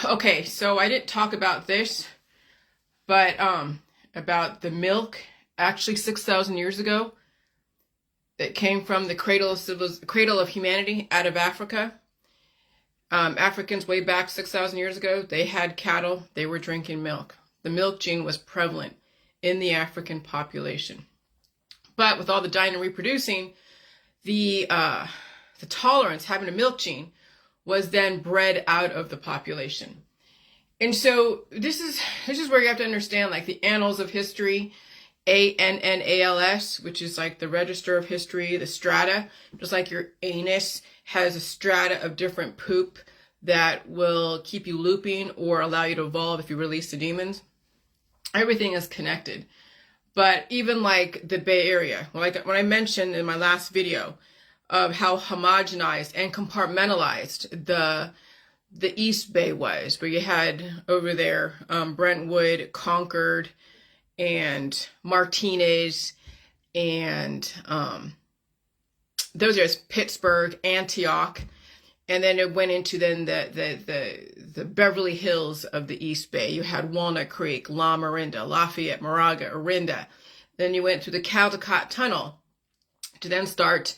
Okay, so I didn't talk about this, but about the milk actually 6,000 years ago that came from the cradle of humanity out of Africa. Africans way back 6,000 years ago, they had cattle, they were drinking milk. The milk gene was prevalent in the African population. But with all the dying and reproducing, the tolerance, having a milk gene, was then bred out of the population. And so this is where you have to understand, like, the annals of history, ANNALS, which is like the register of history, the strata, just like your anus has a strata of different poop that will keep you looping or allow you to evolve if you release the demons. Everything is connected. But even like the Bay Area, like when I mentioned in my last video of how homogenized and compartmentalized the East Bay was, where you had over there Brentwood, Concord, and Martinez, and those areas, Pittsburgh, Antioch, and then it went into then the Beverly Hills of the East Bay. You had Walnut Creek, La Miranda, Lafayette, Moraga, Orinda. Then you went through the Caldecott Tunnel to then start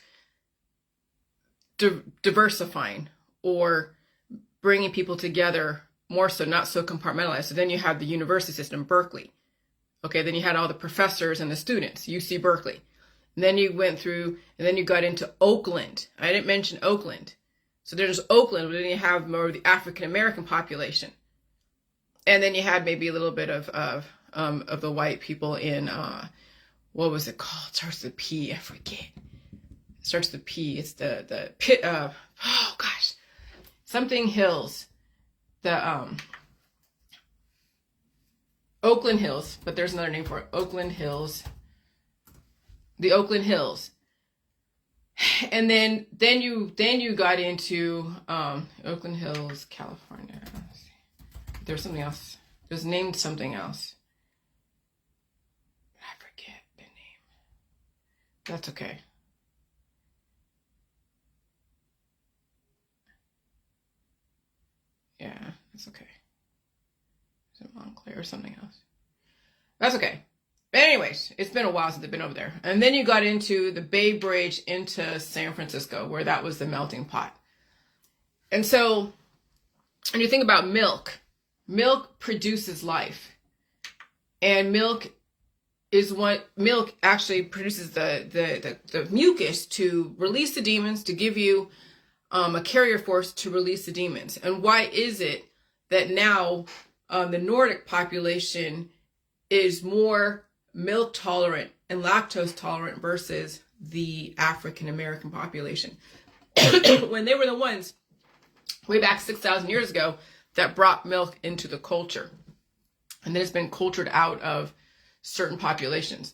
diversifying or bringing people together more so, not so compartmentalized. So then you have the university system, Berkeley. Okay, then you had all the professors and the students, UC Berkeley. And then you went through, and then you got into Oakland. I didn't mention Oakland. So there's Oakland, but then you have more of the African American population. And then you had maybe a little bit of the white people in, what was it called? It starts with a P, I forget. It starts with a P. It's the pit, oh gosh. Something Hills. The, Oakland Hills, but there's another name for it. Oakland Hills. The Oakland Hills. And then you got into Oakland Hills, California. There's something else. It was named something else. I forget the name. That's okay. Yeah, that's okay. Is it Montclair or something else? That's okay. But anyways, it's been a while since I've been over there. And then you got into the Bay Bridge into San Francisco, where that was the melting pot. And so when you think about milk, milk produces life. And milk actually produces the mucus to release the demons, to give you a carrier force to release the demons. And why is it that now the Nordic population is more milk tolerant and lactose tolerant versus the African American population? When they were the ones way back 6,000 years ago that brought milk into the culture. And then it's been cultured out of certain populations.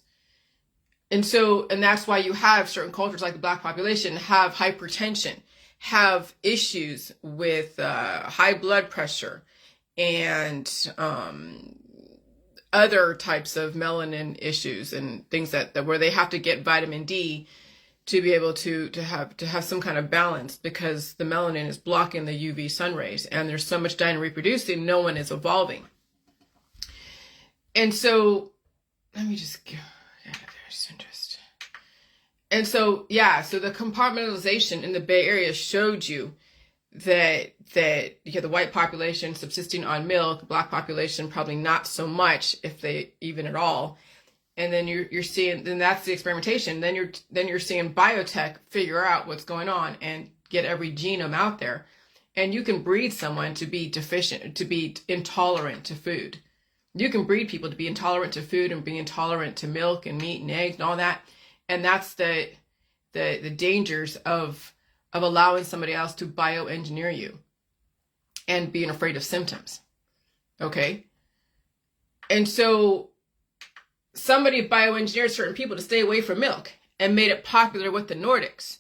And that's why you have certain cultures like the Black population have hypertension, have issues with high blood pressure, and other types of melanin issues and things that where they have to get vitamin D to be able to have some kind of balance, because the melanin is blocking the UV sun rays, and there's so much dying and reproducing, no one is evolving. And so let me just go out of there's interest. And so so the compartmentalization in the Bay Area showed you that you have the white population subsisting on milk, Black population probably not so much, if they even at all. And then you're seeing, then that's the experimentation. Then you're seeing biotech figure out what's going on and get every genome out there. And you can breed someone to be deficient, to be intolerant to food. You can breed people to be intolerant to food and be intolerant to milk and meat and eggs and all that. And that's the dangers of allowing somebody else to bioengineer you and being afraid of symptoms. Okay? And so somebody bioengineered certain people to stay away from milk and made it popular with the Nordics.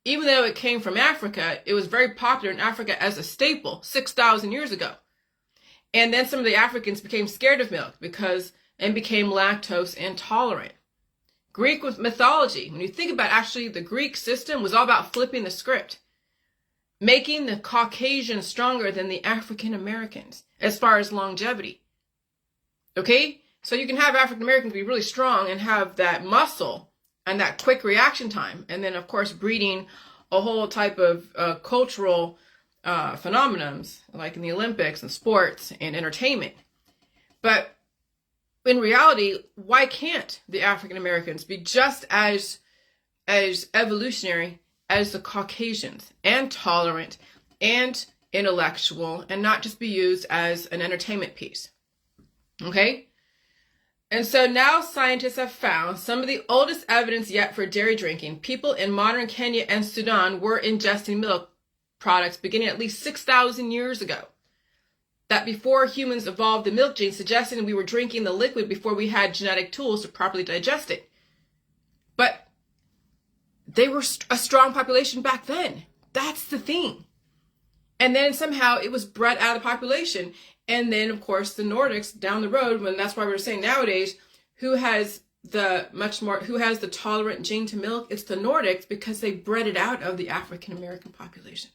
Even though it came from Africa, it was very popular in Africa as a staple 6,000 years ago. And then some of the Africans became scared of milk and became lactose intolerant. Greek mythology, when you think about actually the Greek system, was all about flipping the script. making the Caucasians stronger than the African Americans as far as longevity. Okay? So you can have African Americans be really strong and have that muscle and that quick reaction time. And then, of course, breeding a whole type of cultural phenomenons, like in the Olympics and sports and entertainment. But in reality, why can't the African Americans be just as evolutionary as the Caucasians, and tolerant and intellectual, and not just be used as an entertainment piece? Okay? And so now scientists have found some of the oldest evidence yet for dairy drinking. People in modern Kenya and Sudan were ingesting milk products beginning at least 6,000 years ago. That before humans evolved the milk gene, suggesting we were drinking the liquid before we had genetic tools to properly digest it. But they were a strong population back then. That's the thing. And then somehow it was bred out of the population. And then, of course, the Nordics down the road, when that's why we're saying nowadays, who has the tolerant gene to milk? It's the Nordics, because they bred it out of the African American population.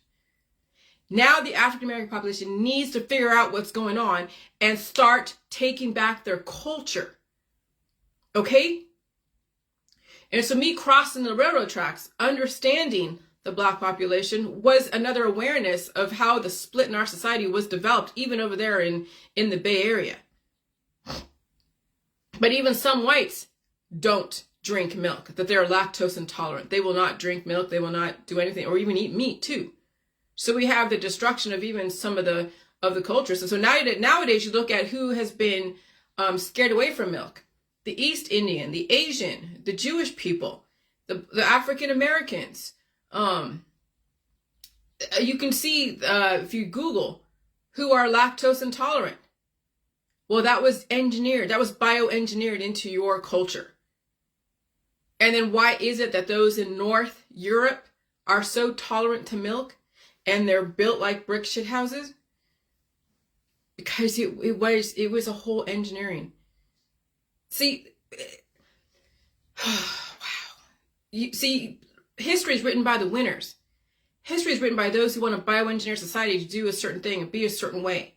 Now the African American population needs to figure out what's going on and start taking back their culture. Okay? And so me crossing the railroad tracks, understanding the Black population, was another awareness of how the split in our society was developed, even over there in the Bay Area. But even some whites don't drink milk, that they're lactose intolerant. They will not drink milk, they will not do anything, or even eat meat too. So we have the destruction of even some of the cultures. And so nowadays you look at who has been scared away from milk. The East Indian, the Asian, the Jewish people, the African Americans. You can see if you Google who are lactose intolerant. Well, that was engineered. That was bioengineered into your culture. And then why is it that those in North Europe are so tolerant to milk and they're built like brick shit houses? Because it was a whole engineering. See, wow. History is written by the winners. History is written by those who want to bioengineer society to do a certain thing and be a certain way.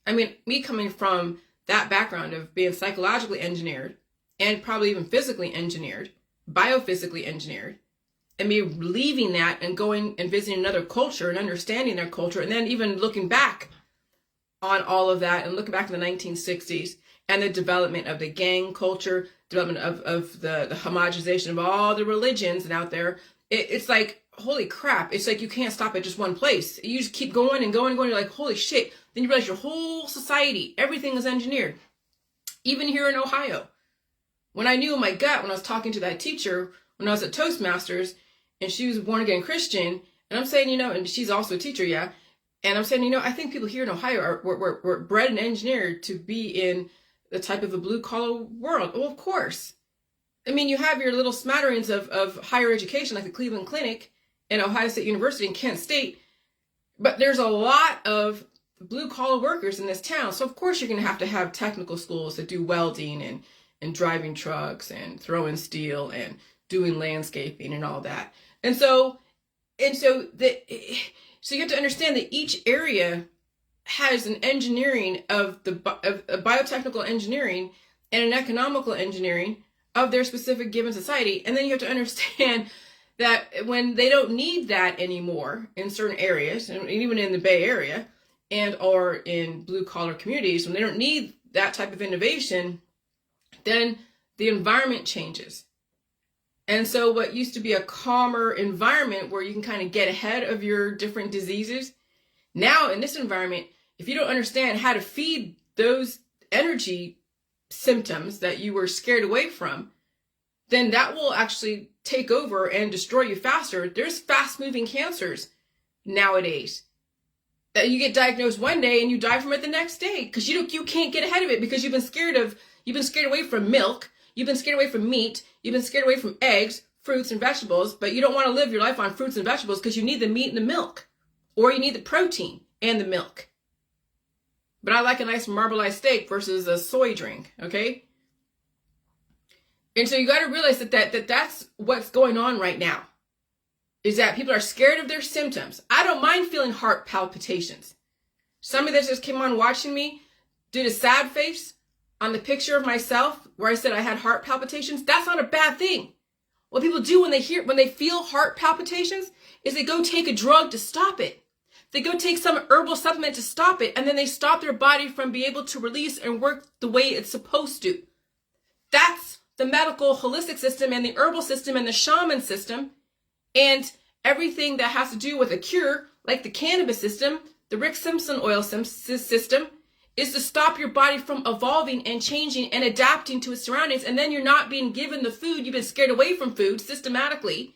I mean, me coming from that background of being psychologically engineered and probably even physically engineered, biophysically engineered, and me leaving that and going and visiting another culture and understanding their culture, and then even looking back on all of that and looking back in the 1960s and the development of the gang culture, development of the homogenization of all the religions and out there, it's like, holy crap. It's like you can't stop at just one place. You just keep going and going and going. You're like, holy shit. Then you realize your whole society, everything is engineered. Even here in Ohio. When I knew in my gut, when I was talking to that teacher, when I was at Toastmasters, and she was a born again Christian, and I'm saying, and she's also a teacher, yeah. And I'm saying, I think people here in Ohio were bred and engineered to be in the type of a blue collar world. Well, of course. I mean, you have your little smatterings of higher education, like the Cleveland Clinic and Ohio State University and Kent State. But there's a lot of blue collar workers in this town. So of course you're going to have technical schools that do welding and driving trucks and throwing steel and doing landscaping and all that. And so you have to understand that each area has an engineering of a biotechnical engineering and an economical engineering of their specific given society. And then you have to understand that when they don't need that anymore in certain areas, and even in the Bay Area and or in blue collar communities, when they don't need that type of innovation, then the environment changes. And so what used to be a calmer environment where you can kind of get ahead of your different diseases, now in this environment, if you don't understand how to feed those energy symptoms that you were scared away from, then that will actually take over and destroy you faster. There's fast moving cancers nowadays that you get diagnosed one day and you die from it the next day because you can't get ahead of it because you've been scared away from milk, you've been scared away from meat, you've been scared away from eggs, fruits and vegetables, but you don't want to live your life on fruits and vegetables because you need the meat and the milk, or you need the protein and the milk. But I like a nice marbleized steak versus a soy drink, okay? And so you got to realize that that's what's going on right now. is that people are scared of their symptoms. I don't mind feeling heart palpitations. Somebody that just came on watching me did a sad face on the picture of myself where I said I had heart palpitations. That's not a bad thing. What people do when they feel heart palpitations is they go take a drug to stop it. They go take some herbal supplement to stop it, and then they stop their body from being able to release and work the way it's supposed to. That's the medical holistic system and the herbal system and the shaman system and everything that has to do with a cure, like the cannabis system, the Rick Simpson oil system, is to stop your body from evolving and changing and adapting to its surroundings. And then you're not being given the food. You've been scared away from food systematically.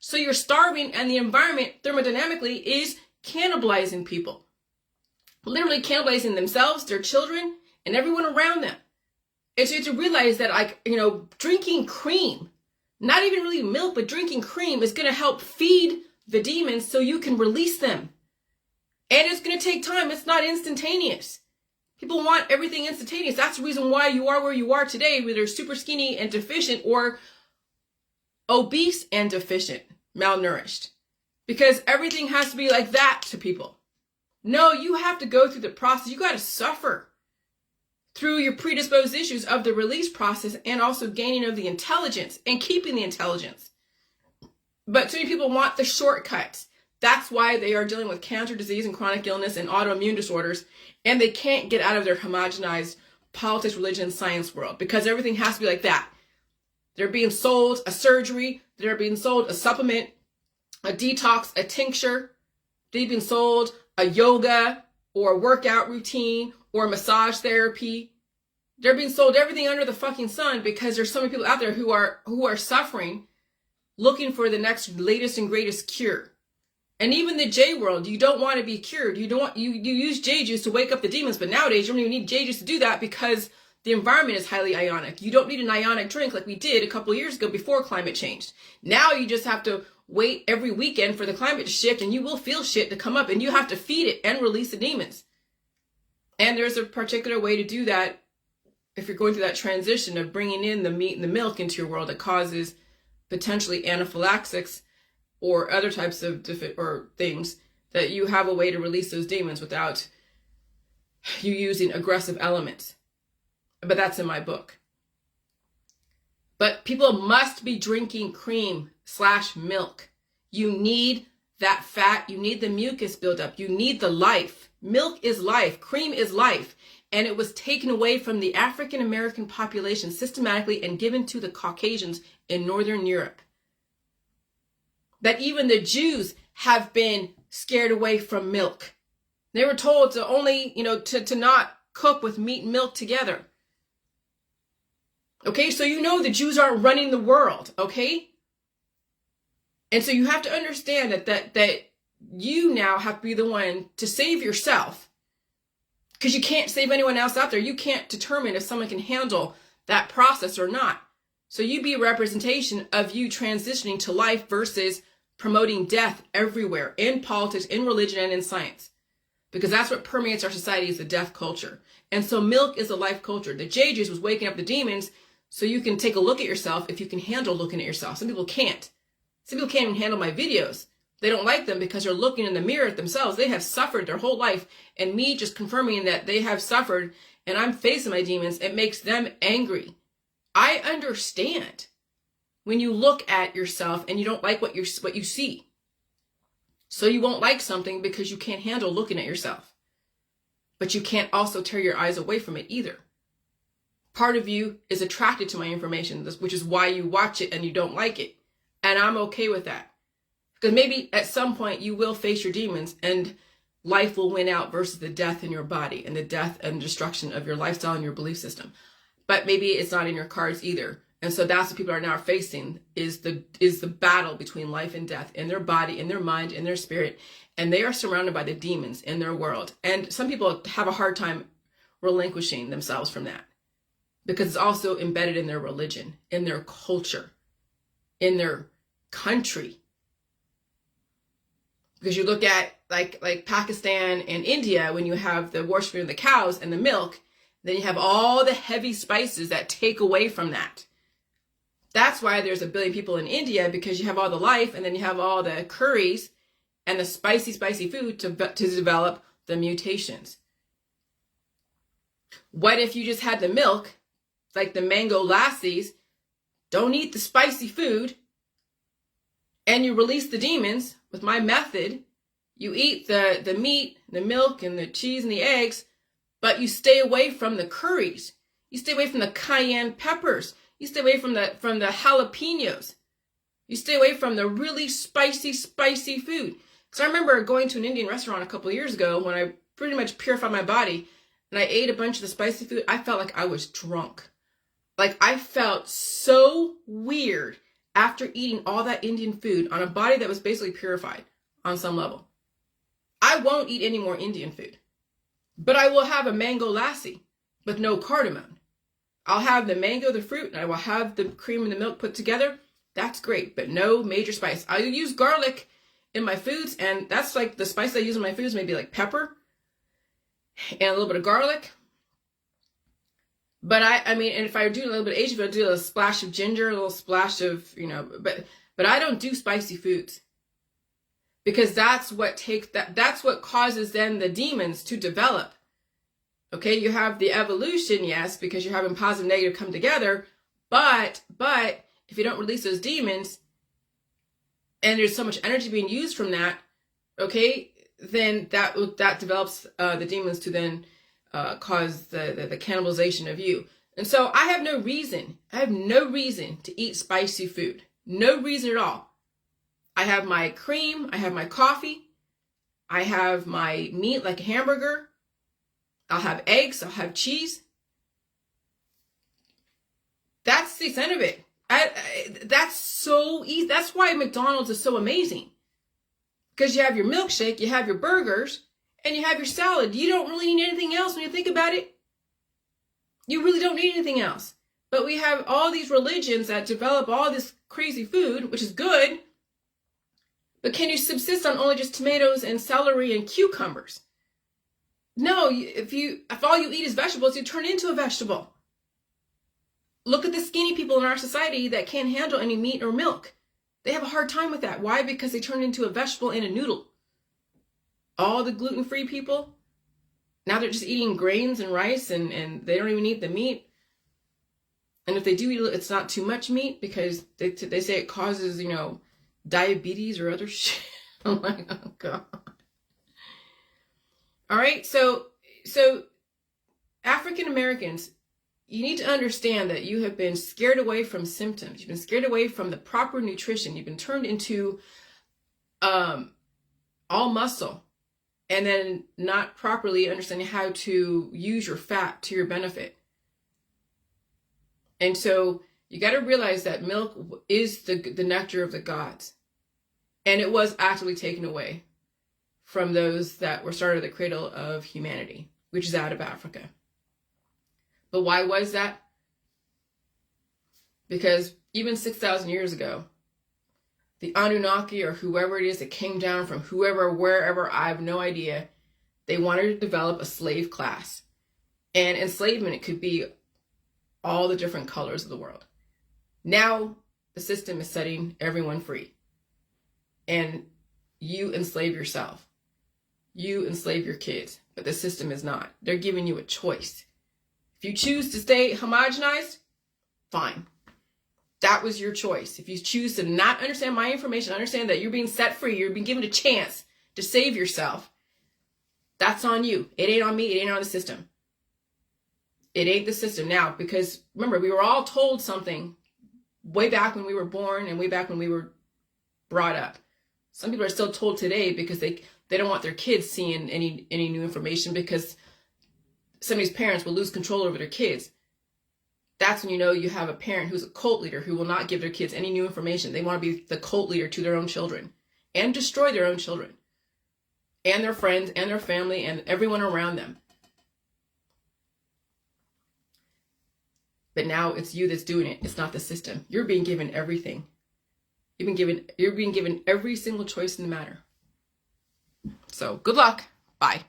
So you're starving, and the environment thermodynamically is cannibalizing people. Literally cannibalizing themselves, their children, and everyone around them. And so you have to realize that, like, drinking cream, not even really milk, but drinking cream is going to help feed the demons so you can release them. And it's going to take time. It's not instantaneous. People want everything instantaneous. That's the reason why you are where you are today, whether super skinny and deficient or obese and deficient, malnourished. Because everything has to be like that to people. No, you have to go through the process. You got to suffer through your predisposed issues of the release process and also gaining of the intelligence and keeping the intelligence. But too many people want the shortcuts. That's why they are dealing with cancer, disease, and chronic illness and autoimmune disorders, and they can't get out of their homogenized politics, religion, and science world because everything has to be like that. They're being sold a surgery, they're being sold a supplement, a detox, a tincture. They've been sold a yoga or a workout routine or massage therapy. They're being sold everything under the fucking sun because there's so many people out there who are suffering, looking for the next latest and greatest cure. And even the J world, you don't want to be cured. You use J juice to wake up the demons, but nowadays you don't even need J juice to do that because the environment is highly ionic. You don't need an ionic drink like we did a couple of years ago before climate changed. Now you just have to wait every weekend for the climate to shift, and you will feel shit to come up, and you have to feed it and release the demons. And there's a particular way to do that if you're going through that transition of bringing in the meat and the milk into your world that causes potentially anaphylaxis or other types of things, that you have a way to release those demons without you using aggressive elements. But that's in my book. But people must be drinking cream/milk. You need that fat. You need the mucus buildup. You need the life. Milk is life. Cream is life. And it was taken away from the African American population systematically and given to the Caucasians in Northern Europe. That even the Jews have been scared away from milk. They were told to only, to not cook with meat and milk together. Okay, so the Jews aren't running the world, okay? And so you have to understand that you now have to be the one to save yourself. Because you can't save anyone else out there. You can't determine if someone can handle that process or not. So you be a representation of you transitioning to life versus promoting death everywhere, in politics, in religion, and in science. Because that's what permeates our society, is the death culture. And so milk is a life culture. The J juice was waking up the demons so you can take a look at yourself if you can handle looking at yourself. Some people can't. Some people can't even handle my videos. They don't like them because they're looking in the mirror at themselves. They have suffered their whole life. And me just confirming that they have suffered and I'm facing my demons, it makes them angry. I understand when you look at yourself and you don't like what you see. So you won't like something because you can't handle looking at yourself. But you can't also tear your eyes away from it either. Part of you is attracted to my information, which is why you watch it and you don't like it. And I'm okay with that. Because maybe at some point you will face your demons and life will win out versus the death in your body and the death and destruction of your lifestyle and your belief system. But maybe it's not in your cards either. And so that's what people are now facing, is the battle between life and death in their body, in their mind, in their spirit. And they are surrounded by the demons in their world. And some people have a hard time relinquishing themselves from that because it's also embedded in their religion, in their culture, in their country. Because you look at like Pakistan and India, when you have the worshiping of the cows and the milk, then you have all the heavy spices that take away from that. That's why there's 1 billion people in India, because you have all the life and then you have all the curries and the spicy food to develop the mutations. What if you just had the milk, like the mango lassies, don't eat the spicy food, and you release the demons with my method? You eat the meat, the milk, and the cheese and the eggs, but you stay away from the curries. You stay away from the cayenne peppers. You stay away from the jalapenos. You stay away from the really spicy food. Because I remember going to an Indian restaurant a couple of years ago when I pretty much purified my body and I ate a bunch of the spicy food. I felt like I was drunk. Like, I felt so weird after eating all that Indian food on a body that was basically purified on some level. I won't eat any more Indian food, but I will have a mango lassi with no cardamom. I'll have the mango, the fruit, and I will have the cream and the milk put together. That's great, but no major spice. I'll use garlic in my foods, and that's like the spice I use in my foods, maybe like pepper and a little bit of garlic. But I mean, and if I do a little bit of Asian food, I'll do a splash of ginger, a little splash of, but I don't do spicy foods. Because that's what causes then the demons to develop. Okay, you have the evolution, yes, because you're having positive and negative come together, but if you don't release those demons, and there's so much energy being used from that, okay, then that develops the demons to then cause the cannibalization of you. And so I have no reason to eat spicy food. No reason at all. I have my cream, I have my coffee, I have my meat like a hamburger, I'll have eggs, I'll have cheese. That's the extent of it. That's so easy. That's why McDonald's is so amazing. Because you have your milkshake, you have your burgers, and you have your salad. You don't really need anything else when you think about it. You really don't need anything else. But we have all these religions that develop all this crazy food, which is good. But can you subsist on only just tomatoes and celery and cucumbers? No, if all you eat is vegetables, you turn into a vegetable. Look at the skinny people in our society that can't handle any meat or milk. They have a hard time with that. Why? Because they turn into a vegetable and a noodle. All the gluten-free people, now they're just eating grains and rice, and they don't even eat the meat. And if they do eat it, it's not too much meat because they say it causes, diabetes or other shit. I'm like, oh God. All right, so African Americans, you need to understand that you have been scared away from symptoms. You've been scared away from the proper nutrition. You've been turned into all muscle, and then not properly understanding how to use your fat to your benefit. And so you got to realize that milk is the nectar of the gods. And it was actively taken away from those that were started at the cradle of humanity, which is out of Africa. But why was that? Because even 6,000 years ago, the Anunnaki or whoever it is that came down from whoever, wherever, I have no idea, they wanted to develop a slave class. And enslavement, it could be all the different colors of the world. Now the system is setting everyone free. And you enslave yourself. You enslave your kids. But the system is not. They're giving you a choice. If you choose to stay homogenized, fine. That was your choice. If you choose to not understand my information, understand that you're being set free, you're being given a chance to save yourself, that's on you. It ain't on me. It ain't on the system. It ain't the system now, because remember, we were all told something way back when we were born and way back when we were brought up. Some people are still told today because they don't want their kids seeing any new information, because some of these parents will lose control over their kids. That's when you know you have a parent who's a cult leader who will not give their kids any new information. They want to be the cult leader to their own children and destroy their own children and their friends and their family and everyone around them. But now it's you that's doing it. It's not the system. You're being given everything. You're being given every single choice in the matter. So good luck. Bye.